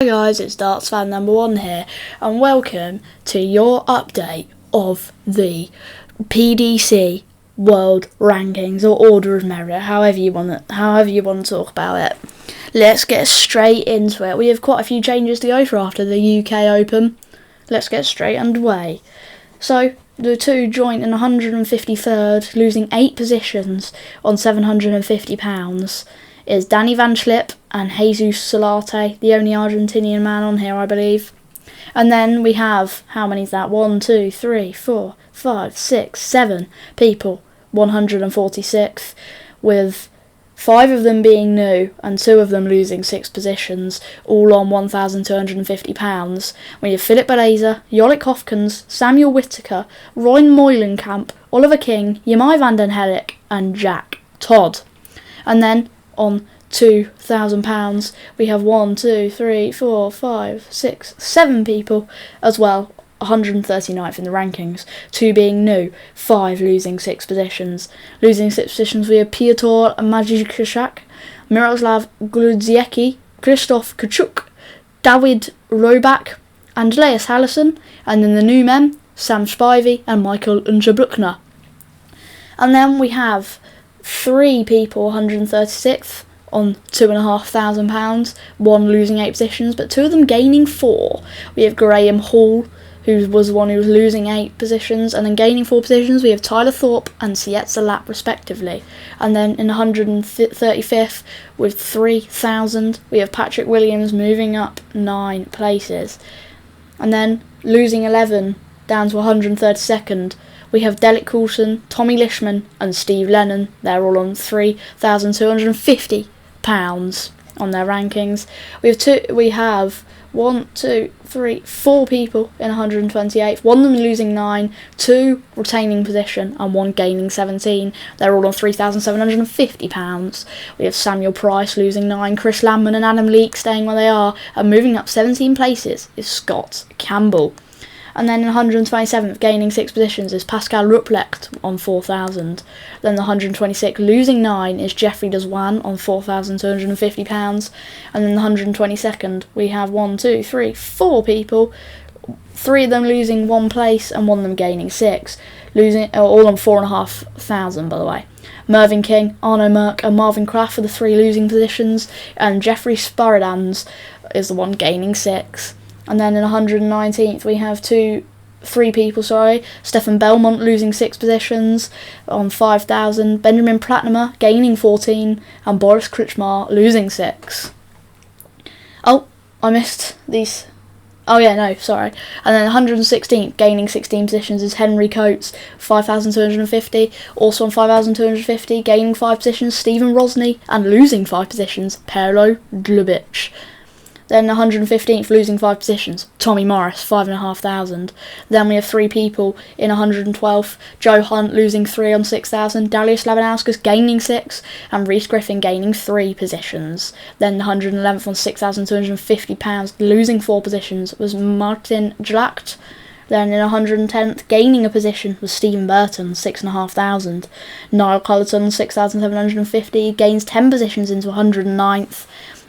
Hi guys, it's Darts Fan number 1 here, and welcome to your update of the PDC World Rankings, or Order of Merit, however you want to talk about it. Let's get straight into it. We have quite a few changes to go for after the UK Open. Let's get straight underway. So, the two joint in 153rd, losing 8 positions on £750, is Danny Van Schlipp and Jesus Solarte, the only Argentinian man on here, I believe. And then we have, how many is that? 1, 2, 3, 4, 5, 6, 7 people, 146th, with 5 of them being new and 2 of them losing 6 positions, all on £1,250. We have Philip Belazer, Jolik Hofkens, Samuel Whittaker, Roy Moilenkamp, Oliver King, Jemai van den Helik, and Jack Todd. And then on £2,000 we have 1, 2, 3, 4, 5, 6, 7 people as well, 139th in the rankings, 2 being new, 5 losing 6 positions. Losing 6 positions we have Piotr Majicek, Miroslav Gludziecki, Krzysztof Kachuk, Dawid Robak, Andreas Hallison, and then the new men, Sam Spivey and Michael Ungerbruckner. And then we have 3 people 136th on £2,500, 1 losing 8 positions, but 2 of them gaining 4. We have Graham Hall, who was the one who was losing 8 positions, and then gaining 4 positions we have Tyler Thorpe and Sietza Lap respectively. And then in 135th with 3,000 we have Patrick Williams moving up 9 places. And then losing 11 down to 132nd we have Delic Coulson, Tommy Lishman and Steve Lennon. They're all on £3,250 on their rankings. We have 4 people in 128th, 1 of them losing 9, 2 retaining position and 1 gaining 17. They're all on £3,750. We have Samuel Price losing 9, Chris Landman and Adam Leake staying where they are, and moving up 17 places is Scott Campbell. And then in 127th, gaining 6 positions, is Pascal Ruprecht on 4,000. Then the 126th, losing 9, is Jeffrey Deswan on £4,250. And then the 122nd, we have 4 people, 3 of them losing 1 place and 1 of them gaining 6, losing all on £4,500 by the way. Mervyn King, Arno Merck and Marvin Kraft for the 3 losing positions, and Jeffrey Sparadans is the one gaining 6. And then in 119th we have 3 people, Stefan Belmont losing 6 positions on 5,000, Benjamin Platnummer gaining 14, and Boris Kritschmar losing 6. Oh, I missed these. And then 116th, gaining 16 positions, is Henry Coates, 5,250. Also on 5,250, gaining 5 positions, Stephen Rosny, and losing 5 positions, Perlo Dlubic. Then 115th, losing 5 positions, Tommy Morris, 5,500. Then we have 3 people in 112th, Joe Hunt losing 3 on 6,000, Darius Labanauskas gaining 6, and Reece Griffin gaining 3 positions. Then the 111th on £6,250, losing 4 positions, was Martin Jlacht. Then in 110th, gaining a position, was Stephen Burton, 6,500. Niall Cullerton, 6,750, gains 10 positions into 109th.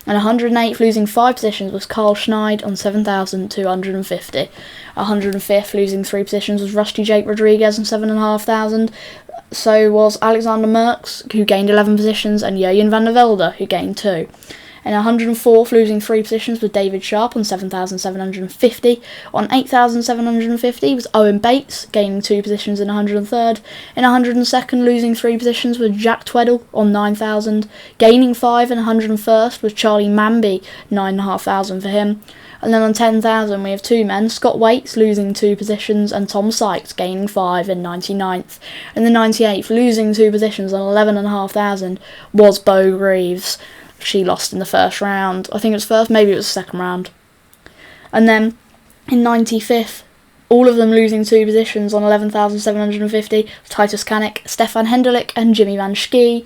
And 108th, losing 5 positions, was Carl Schneid on 7,250. 105th, losing 3 positions, was Rusty Jake Rodriguez on 7,500. So was Alexander Merckx, who gained 11 positions, and Jurjen van der Velde, who gained 2. And 104th, losing 3 positions, was David Sharp on 7,750. On 8,750 was Owen Bates, gaining 2 positions in 103rd. In 102nd, losing 3 positions, was Jack Tweddle on 9,000. Gaining 5 in 101st was Charlie Manby, 9,500 for him. And then on 10,000 we have 2 men, Scott Waits losing 2 positions and Tom Sykes gaining 5 in 99th. In the 98th, losing 2 positions on 11,500 was Bo Greaves. She lost in the first round. I think it was first, maybe it was the second round. And then in 95th, all of them losing 2 positions on 11,750, Titus Kanek, Stefan Hendelik and Jimmy Van Schie.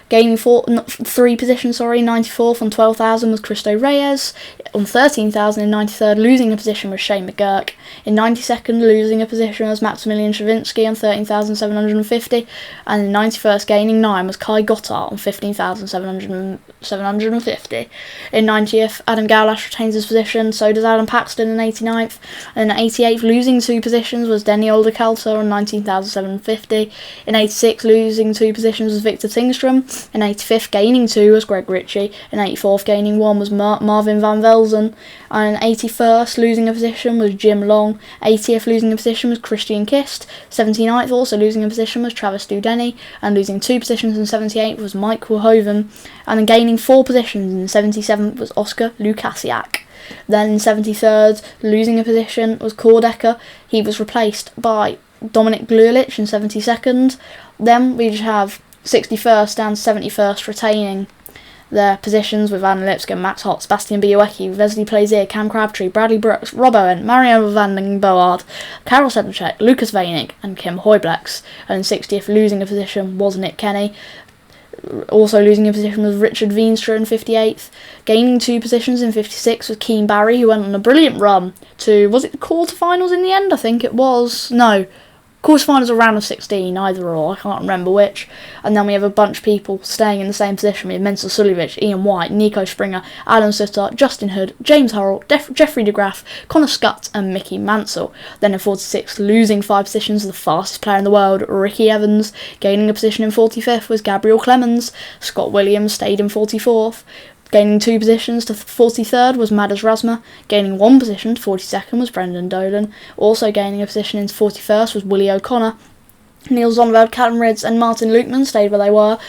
Gaining 3 positions, 94th on 12,000 was Cristo Reyes. On 13,000 in 93rd, losing a position was Shane McGurk. In 92nd, losing a position was Maximilian Stravinsky on 13,750, and in 91st, gaining 9 was Kai Gottard on 15,750. In 90th, Adam Gawlash retains his position, so does Adam Paxton in 89th, and in 88th, losing 2 positions was Denny Olderkelter on 19,750. In 86th, losing 2 positions was Victor Tingstrom. In 85th, gaining 2 was Greg Ritchie. In 84th, gaining 1 was Marvin van Velzen. And in 81st, losing a position was Jim Long. 80th, losing a position was Christian Kist. 79th, also losing a position was Travis Dudeni. And losing 2 positions in 78th was Michael Hoven. And then gaining 4 positions in 77th was Oscar Lukasiak. Then in 73rd, losing a position was Kordecker. He was replaced by Dominic Glulich in 72nd. Then we just have 61st down to 71st retaining their positions with Anna Lipscomb, Max Hott, Sebastian Białecki, Wesley Plaisir, Cam Crabtree, Bradley Brooks, Rob Owen, Mariano van den Board, Karel Sedlacek, Lucas Veinig and Kim Hoyblecks. And in 60th, losing a position was Nick Kenny. Also losing a position was Richard Veenstra in 58th. Gaining 2 positions in 56 was Keane Barry, who went on a brilliant run to, was it the quarterfinals in the end? I think it was. No. Quarterfinals or round of 16, either or, I can't remember which. And then we have a bunch of people staying in the same position. We have Mensa Suljovic, Ian White, Nico Springer, Alan Sutter, Justin Hood, James Hurrell, Jeffrey DeGraff, Connor Scott and Mickey Mansell. Then in 46, losing 5 positions, the fastest player in the world, Ricky Evans. Gaining a position in 45th was Gabriel Clemens. Scott Williams stayed in 44th. Gaining 2 positions to 43rd was Madas Rasma. Gaining 1 position to 42nd was Brendan Dolan. Also gaining a position into 41st was Willie O'Connor. Neil Zonderveld, Callum Ridds and Martin Lukeman stayed where they were.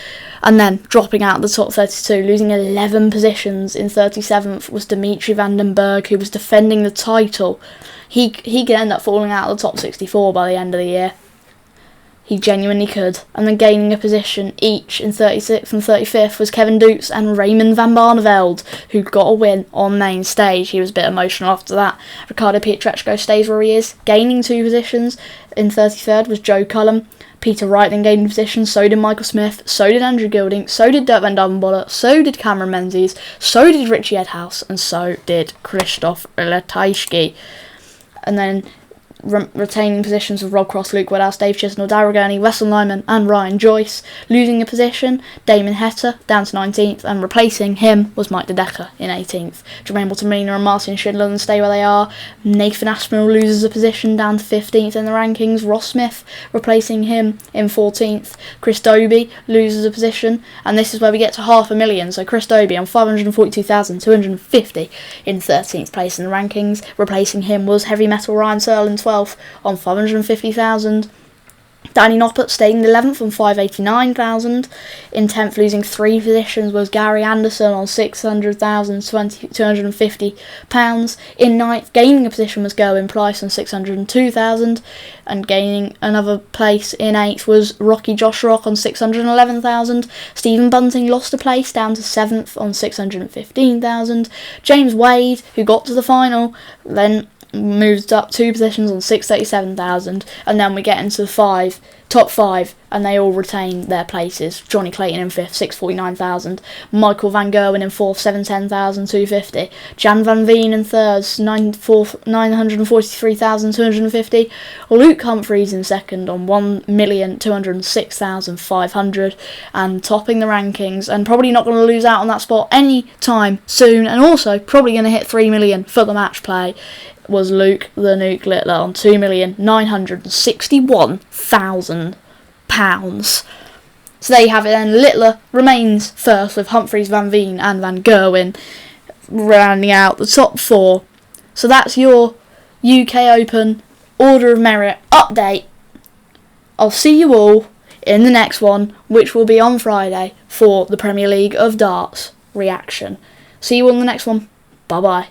And then dropping out of the top 32, losing 11 positions in 37th was Dimitri van den Berg, who was defending the title. He could end up falling out of the top 64 by the end of the year. He genuinely could. And then gaining a position each in 36th and 35th was Kevin Dukes and Raymond van Barneveld, who got a win on main stage. He was a bit emotional after that. Ricardo Pietreczko stays where he is. Gaining 2 positions in 33rd was Joe Cullum. Peter Wright then gained a position, so did Michael Smith, so did Andrew Gilding, so did Dirk van Duvenboller, so did Cameron Menzies, so did Richie Edhouse, and so did Christoph Letajski. And then retaining positions with Rob Cross, Luke Woodhouse, Dave Chisnell, Darryl Gurney, Wesson Lyman and Ryan Joyce. Losing a position, Damon Hetta down to 19th, and replacing him was Mike De Decker in 18th. Jermaine Baltamina and Martin Schindler stay where they are. Nathan Aspinall loses a position down to 15th in the rankings. Ross Smith replacing him in 14th. Chris Dobie loses a position, and this is where we get to $500,000. So Chris Dobie on 542,250 in 13th place in the rankings. Replacing him was heavy metal Ryan Searle in 12th on 550,000. Danny Noppert stayed in 11th on 589,000. In 10th, losing 3 positions, was Gary Anderson on £600,250. In 9th, gaining a position was Gerwyn Price on 602,000. And gaining another place in 8th was Rocky Josh Rock on 611,000. Stephen Bunting lost a place down to 7th on 615,000. James Wade, who got to the final, then moved up 2 positions on 637,000, and then we get into the top 5, and they all retain their places. Johnny Clayton in 5th, 649,000. Michael Van Gerwen in 4th, 710,250. Jan Van Veen in 3rd, 943,250. Luke Humphreys in 2nd on 1,206,500, and topping the rankings, and probably not going to lose out on that spot any time soon, and also probably going to hit 3 million for the match play, was Luke the Nuke Littler on £2,961,000. So there you have it then. Littler remains first with Humphreys, Van Veen and Van Gerwen rounding out the top 4. So that's your UK Open Order of Merit update. I'll see you all in the next one, which will be on Friday for the Premier League of Darts reaction. See you all in the next one. Bye bye.